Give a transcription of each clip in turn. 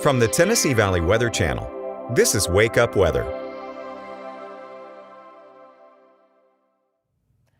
From the Tennessee Valley Weather Channel, this is Wake Up Weather.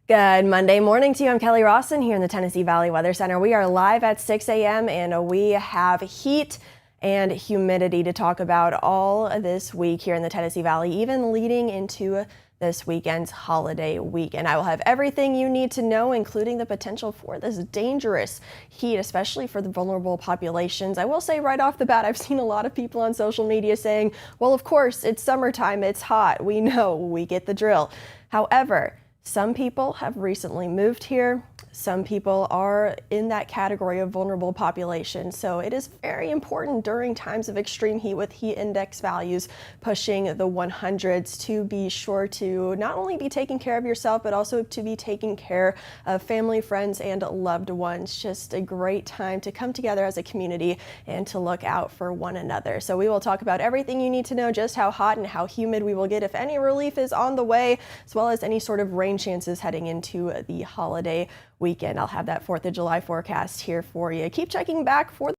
Good Monday morning to you. I'm Kelly Rawson here in the Tennessee Valley Weather Center. We are live at 6 a.m. and we have heat and humidity to talk about all this week here in the Tennessee Valley, even leading into this weekend's holiday weekend. I will have everything you need to know, including the potential for this dangerous heat, especially for the vulnerable populations. I will say right off the bat, I've seen a lot of people on social media saying, well, of course, it's summertime, it's hot. We know, we get the drill. However, some people have recently moved here. Some people are in that category of vulnerable population. So it is very important during times of extreme heat with heat index values pushing the 100s to be sure to not only be taking care of yourself, but also to be taking care of family, friends, and loved ones. Just a great time to come together as a community and to look out for one another. So we will talk about everything you need to know, just how hot and how humid we will get, if any relief is on the way, as well as any sort of rain chances heading into the holiday weekend. I'll have that 4th of July forecast here for you. Keep checking back for the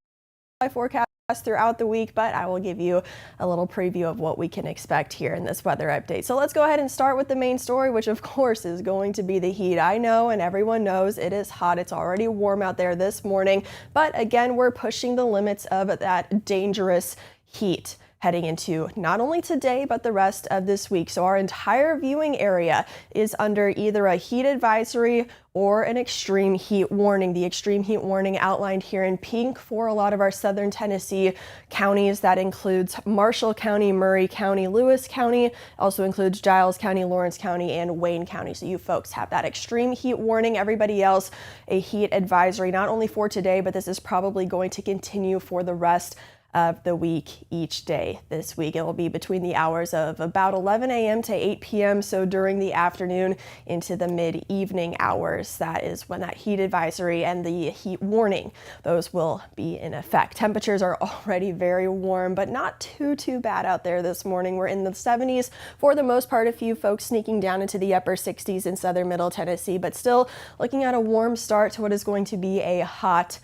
July forecast throughout the week, but I will give you a little preview of what we can expect here in this weather update. So let's go ahead and start with the main story, which of course is going to be the heat. I know, and everyone knows, it is hot. It's already warm out there this morning, but again, we're pushing the limits of that dangerous heat heading into not only today, but the rest of this week. So our entire viewing area is under either a heat advisory or an extreme heat warning. The extreme heat warning outlined here in pink for a lot of our southern Tennessee counties. That includes Marshall County, Murray County, Lewis County, also includes Giles County, Lawrence County, and Wayne County. So you folks have that extreme heat warning. Everybody else, a heat advisory, not only for today, but this is probably going to continue for the rest of the week each day this week. It will be between the hours of about 11 a.m. to 8 p.m. So during the afternoon into the mid-evening hours, that is when that heat advisory and the heat warning, those will be in effect. Temperatures are already very warm, but not too bad out there this morning. We're in the 70s for the most part, a few folks sneaking down into the upper 60s in southern middle Tennessee, but still looking at a warm start to what is going to be a hot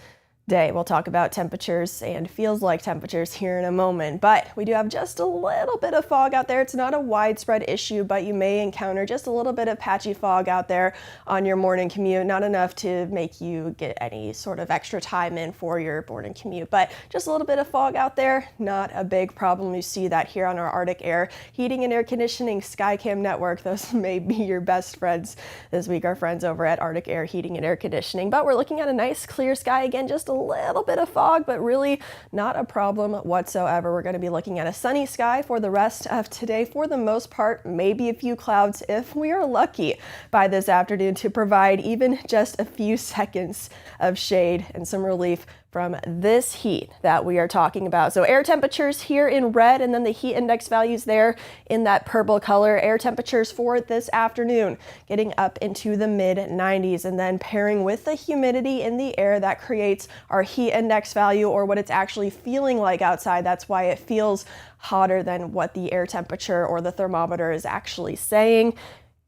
day. We'll talk about temperatures and feels like temperatures here in a moment, but we do have just a little bit of fog out there. It's not a widespread issue, but you may encounter just a little bit of patchy fog out there on your morning commute. Not enough to make you get any sort of extra time in for your morning commute, but just a little bit of fog out there. Not a big problem. You see that here on our Arctic Air Heating and Air Conditioning Skycam network. Those may be your best friends this week, our friends over at Arctic Air Heating and Air Conditioning. But we're looking at a nice clear sky again, just a little bit of fog, but really not a problem whatsoever. We're going to be looking at a sunny sky for the rest of today. For the most part, maybe a few clouds if we are lucky by this afternoon to provide even just a few seconds of shade and some relief from this heat that we are talking about. So air temperatures here in red, and then the heat index values there in that purple color. Air temperatures for this afternoon getting up into the mid 90s, and then pairing with the humidity in the air that creates our heat index value, or what it's actually feeling like outside. That's why it feels hotter than what the air temperature or the thermometer is actually saying.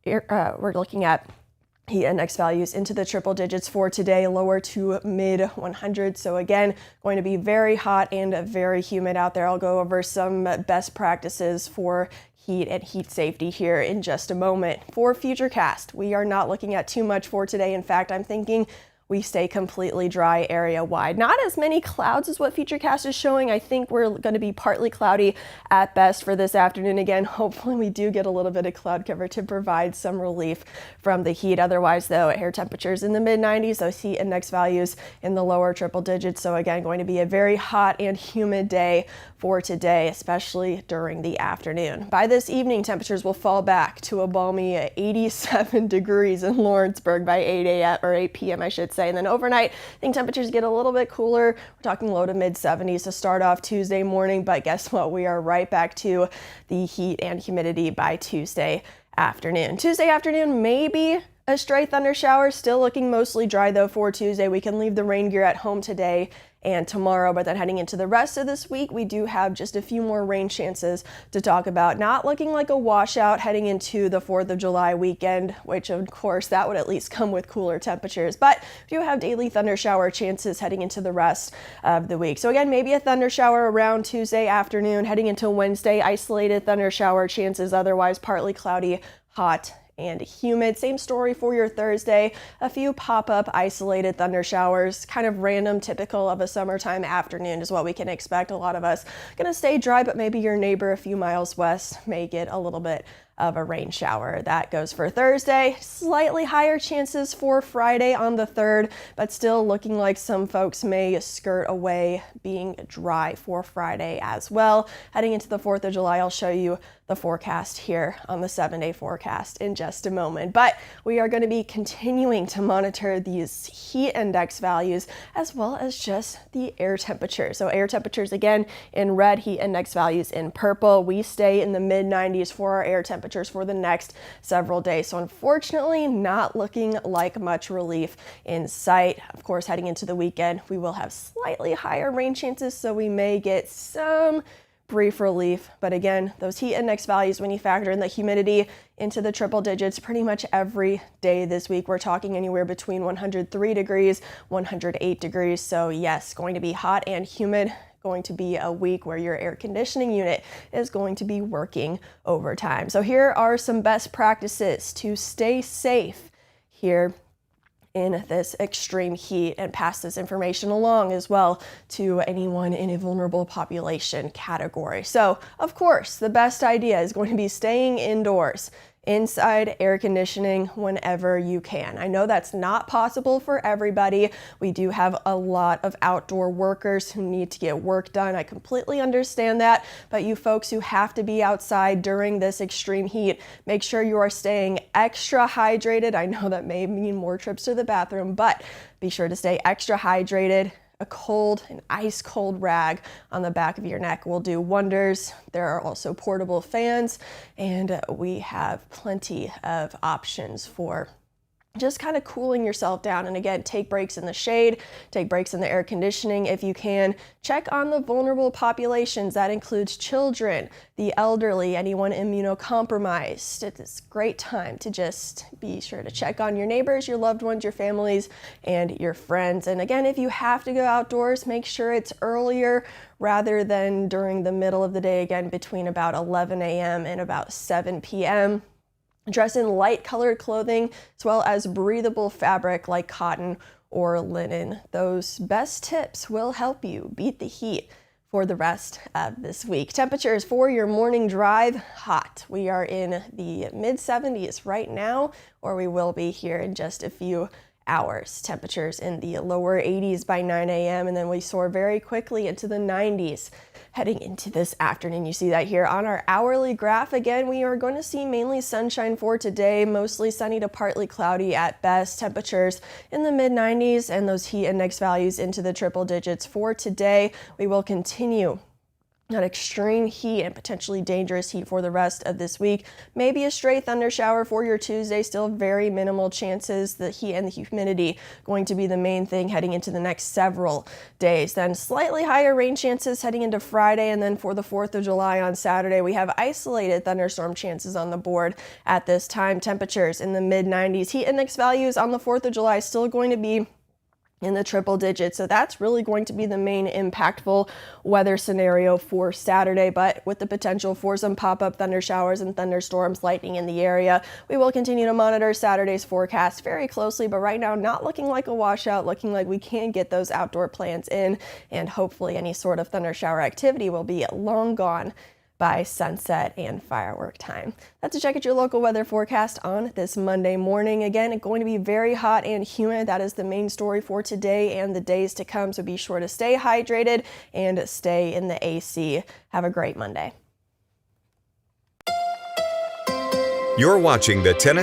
We're looking at heat index values into the triple digits for today, lower to mid 100s. So again, going to be very hot and very humid out there. I'll go over some best practices for heat and heat safety here in just a moment. For Futurecast, we are not looking at too much for today. In fact, I'm thinking we stay completely dry area wide. Not as many clouds as what Futurecast is showing. I think we're going to be partly cloudy at best for this afternoon. Again, hopefully we do get a little bit of cloud cover to provide some relief from the heat. Otherwise, though, air temperatures in the mid 90s, those heat index values in the lower triple digits. So again, going to be a very hot and humid day for today, especially during the afternoon. By this evening, temperatures will fall back to a balmy 87 degrees in Lawrenceburg by 8 a.m. or 8 p.m. I should say. And then overnight, I think temperatures get a little bit cooler. We're talking low to mid 70s to start off Tuesday morning, but guess what? We are right back to the heat and humidity by Tuesday afternoon. Tuesday afternoon, maybe a stray thunder shower. Still looking mostly dry though for Tuesday. We can leave the rain gear at home today and tomorrow. But then heading into the rest of this week, we do have just a few more rain chances to talk about. Not looking like a washout heading into the 4th of July weekend, which of course that would at least come with cooler temperatures. But we do have daily thunder shower chances heading into the rest of the week. So again, maybe a thunder shower around Tuesday afternoon. Heading into Wednesday, isolated thunder shower chances, otherwise partly cloudy, hot, and humid. Same story for your Thursday. A few pop-up isolated thunder showers, kind of random, typical of a summertime afternoon is what we can expect. A lot of us gonna stay dry, but maybe your neighbor a few miles west may get a little bit of a rain shower. That goes for Thursday. Slightly higher chances for Friday on the 3rd, but still looking like some folks may skirt away being dry for Friday as well. Heading into the 4th of July, I'll show you the forecast here on the 7-day forecast in just a moment. But we are going to be continuing to monitor these heat index values as well as just the air temperature. So air temperatures again in red, heat index values in purple. We stay in the mid 90s for our air temperatures for the next several days. So unfortunately, not looking like much relief in sight. Of course, heading into the weekend, we will have slightly higher rain chances, so we may get some brief relief. But again, those heat index values, when you factor in the humidity into the triple digits pretty much every day this week, we're talking anywhere between 103 degrees, 108 degrees. So yes, going to be hot and humid. Going to be a week where your air conditioning unit is going to be working overtime. So here are some best practices to stay safe here in this extreme heat, and pass this information along as well to anyone in a vulnerable population category. So of course, the best idea is going to be staying indoors. Inside air conditioning whenever you can. I know that's not possible for everybody. We do have a lot of outdoor workers who need to get work done. I completely understand that, but you folks who have to be outside during this extreme heat, make sure you are staying extra hydrated. I know that may mean more trips to the bathroom, but be sure to stay extra hydrated. An ice cold rag on the back of your neck will do wonders. There are also portable fans, and we have plenty of options for just kind of cooling yourself down. And again, take breaks in the shade, take breaks in the air conditioning if you can. Check on the vulnerable populations. That includes children, the elderly, anyone immunocompromised. It's a great time to just be sure to check on your neighbors, your loved ones, your families, and your friends. And again, if you have to go outdoors, make sure it's earlier rather than during the middle of the day, again, between about 11 a.m. and about 7 p.m. Dress in light colored clothing as well as breathable fabric like cotton or linen. Those best tips will help you beat the heat for the rest of this week. Temperatures for your morning drive, hot. We are in the mid 70s right now, or we will be here in just a few hours. Temperatures in the lower 80s by 9 a.m. and then we soar very quickly into the 90s heading into this afternoon. You see that here on our hourly graph. Again, we are going to see mainly sunshine for today, mostly sunny to partly cloudy at best. Temperatures in the mid 90s and those heat index values into the triple digits for today. We will continue that extreme heat and potentially dangerous heat for the rest of this week. Maybe a stray thunder shower for your Tuesday, still very minimal chances. The heat and the humidity going to be the main thing heading into the next several days. Then slightly higher rain chances heading into Friday, and then for the 4th of July on Saturday, we have isolated thunderstorm chances on the board at this time. Temperatures in the mid 90s. Heat index values on the 4th of July still going to be in the triple digits. So that's really going to be the main impactful weather scenario for Saturday, but with the potential for some pop-up thunder showers and thunderstorms, lightning in the area. We will continue to monitor Saturday's forecast very closely, but right now not looking like a washout, looking like we can get those outdoor plans in, and hopefully any sort of thunder shower activity will be long gone by sunset and firework time. That's a check at your local weather forecast on this Monday morning. Again, it's going to be very hot and humid. That is the main story for today and the days to come. So be sure to stay hydrated and stay in the AC. Have a great Monday. You're watching the Tennessee